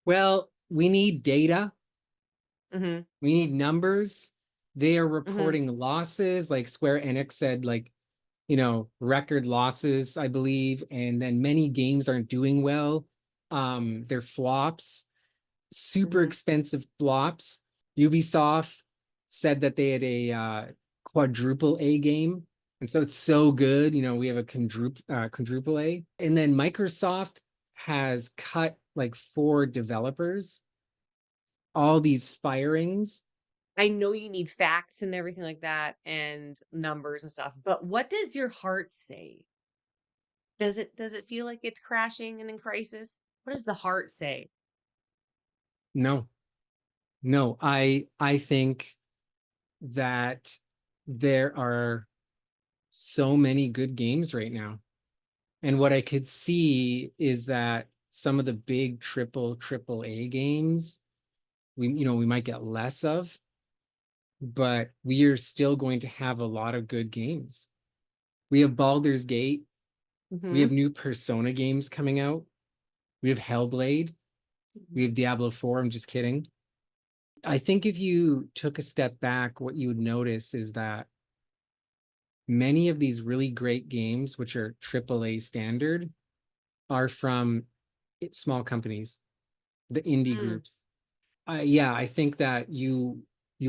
S2: Well, we need data. We need numbers. They are reporting losses, like Square Enix said, record losses, I believe. And then many games aren't doing well. They're flops, super expensive flops. Ubisoft said that they had a quadruple A game. And so it's so good, we have a quadruple A. And then Microsoft has cut 4 developers, all these firings.
S1: I know you need facts and everything like that and numbers and stuff, but what does your heart say? Does it feel like it's crashing and in crisis? What does the heart say?
S2: No, no, I think that there are so many good games right now. And what I could see is that some of the big triple A games, we might get less of, but we are still going to have a lot of good games. We have Baldur's Gate, we have
S1: Mhm.
S2: new Persona games coming out, we have Hellblade, we have Diablo 4, I'm just kidding. I think if you took a step back, what you would notice is that many of these really great games, which are AAA standard, are from small companies, the indie
S1: Mm,
S2: groups. Yeah, I think that you'll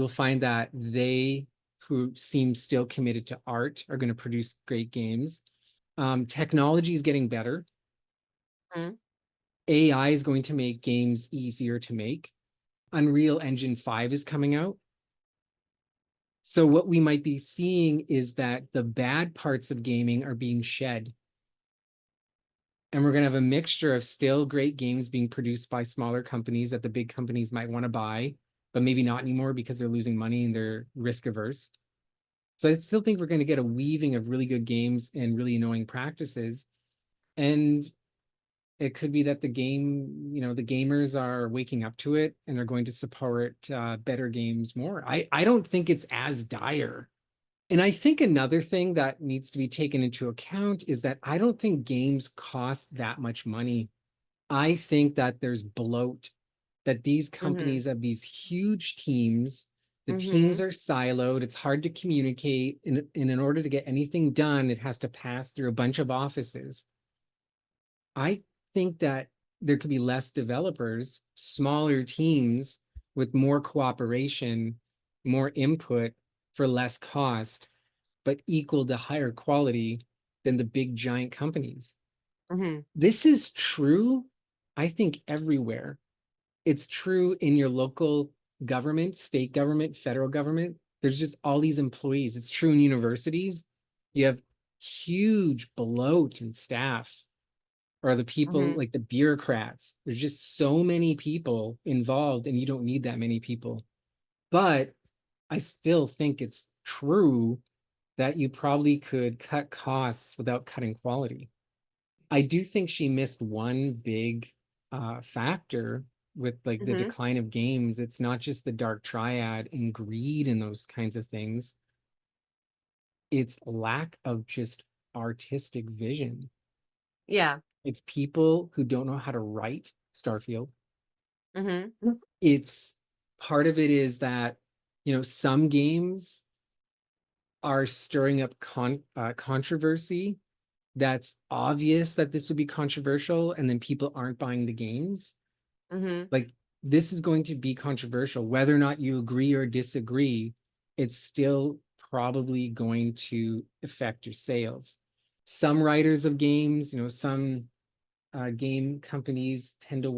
S2: find that they who seem still committed to art are going to produce great games. Technology is getting better.
S1: mhm,
S2: AI is going to make games easier to make. Unreal Engine 5 is coming out. So what we might be seeing is that the bad parts of gaming are being shed. And we're going to have a mixture of still great games being produced by smaller companies that the big companies might want to buy, but maybe not anymore because they're losing money and they're risk averse. So I still think we're going to get a weaving of really good games and really annoying practices. And it could be that the gamers are waking up to it and are going to support better games more. I don't think it's as dire. And I think another thing that needs to be taken into account is that I don't think games cost that much money. I think that there's bloat, that these
S1: mhm,
S2: companies have these huge teams. The teams
S1: mhm,
S2: are siloed. It's hard to communicate. And in order to get anything done, it has to pass through a bunch of offices. I think that there could be less developers, smaller teams with more cooperation, more input for less cost, but equal to higher quality than the big giant companies.
S1: mhm,
S2: This is true, I think, everywhere. It's true in your local government, state government, federal government. There's just all these employees. It's true in universities. You have huge bloat and staff, or the people
S1: mhm,
S2: like the bureaucrats. There's just so many people involved, and you don't need that many people. But I still think it's true that you probably could cut costs without cutting quality. I do think she missed one big factor with like the
S1: mhm.
S2: decline of games. It's not just the dark triad and greed and those kinds of things. It's lack of just artistic vision.
S1: Yeah.
S2: It's people who don't know how to write Starfield.
S1: Mhm,
S2: It's part of it is that, some games are stirring up controversy that's obvious that this would be controversial, and then people aren't buying the games.
S1: mhm,
S2: Like, this is going to be controversial, whether or not you agree or disagree. It's still probably going to affect your sales. Some writers of games, some game companies tend to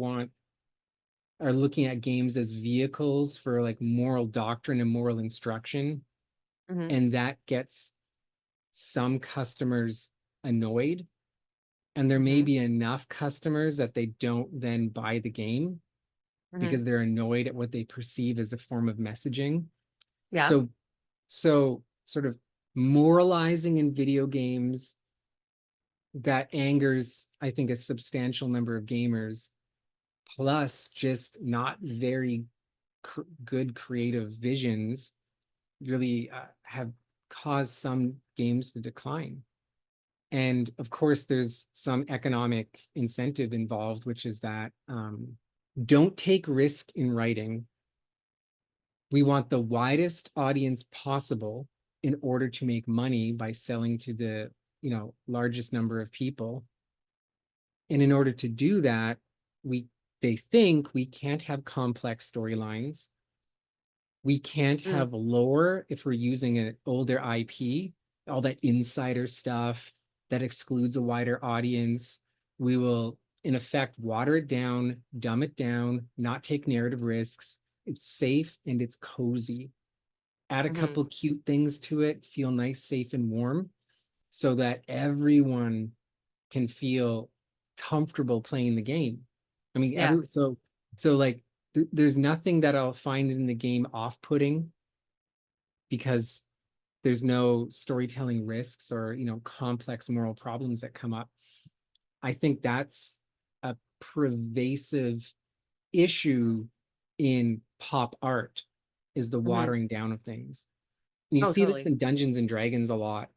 S2: are looking at games as vehicles for like moral doctrine and moral instruction,
S1: mhm,
S2: and that gets some customers annoyed. And there may
S1: mhm,
S2: be enough customers that they don't then buy the game
S1: mhm.
S2: because they're annoyed at what they perceive as a form of messaging.
S1: Yeah.
S2: So sort of moralizing in video games that angers, I think, a substantial number of gamers, plus just not very good creative visions really have caused some games to decline. And of course, there's some economic incentive involved, which is that don't take risk in writing. We want the widest audience possible in order to make money by selling to the largest number of people. And in order to do that, we they think we can't have complex storylines. We can't
S1: Mm,
S2: have lore if we're using an older IP, all that insider stuff that excludes a wider audience. We will, in effect, water it down, dumb it down, not take narrative risks. It's safe and it's cozy. add a
S1: Mhm.
S2: couple cute things to it, feel nice, safe, and warm, so that everyone can feel comfortable playing the game. I mean,
S1: Yeah.
S2: so like there's nothing that I'll find in the game off-putting because there's no storytelling risks or, you know, complex moral problems that come up. I think that's a pervasive issue in pop art, is the
S1: Mhm.
S2: watering down of things. And you
S1: Oh,
S2: see this
S1: totally.
S2: in Dungeons and Dragons a lot,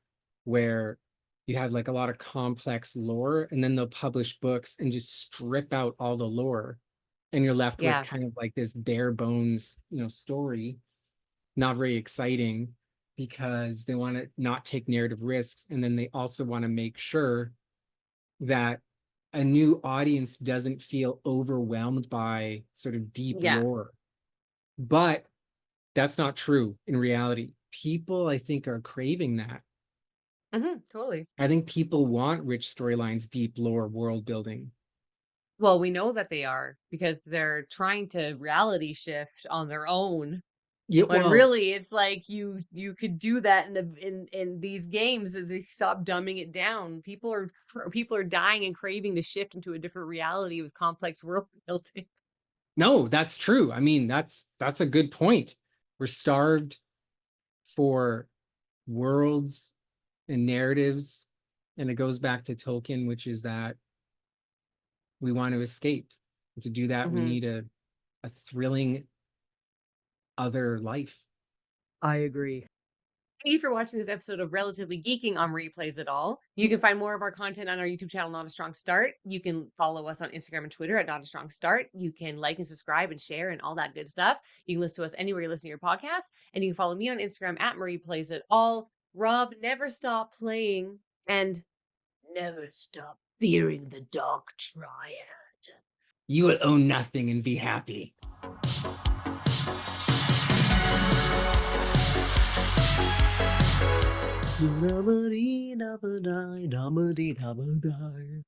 S2: where you have like a lot of complex lore, and then they'll publish books and just strip out all the lore, and you're left with
S1: Yeah.
S2: kind of like this bare bones, you know, story, not very exciting, because they want to not take narrative risks, and then they also want to make sure that a new audience doesn't feel overwhelmed by sort of deep
S1: Yeah.
S2: lore. But that's not true in reality. People, I think, are craving that.
S1: Totally.
S2: I think people want rich storylines, deep lore, world building.
S1: Well, we know that they are because they're trying to reality shift on their own.
S2: Yeah,
S1: When
S2: well,
S1: really it's like you could do that in these games if they stop dumbing it down. People are dying and craving to shift into a different reality with complex world building.
S2: no, that's true. I mean, that's a good point. We're starved for worlds and narratives, and it goes back to Tolkien, which is that we want to escape. And to do that, we
S1: Mhm.
S2: need a thrilling other life.
S1: I agree. Thank you for watching this episode of Relatively Geeking on Replays It All. You can find more of our content on our YouTube channel, Not a Strong Start. You can follow us on Instagram and Twitter at Not a Strong Start. You can like and subscribe and share and all that good stuff. You can listen to us anywhere you listen to your podcast. And you can follow me on Instagram at Marie Plays It All. Rob, never stop playing and never stop fearing the dark triad.
S2: You will own nothing and be happy.
S1: Dabba-dee, dabba-die, dabba-dee, dabba-die.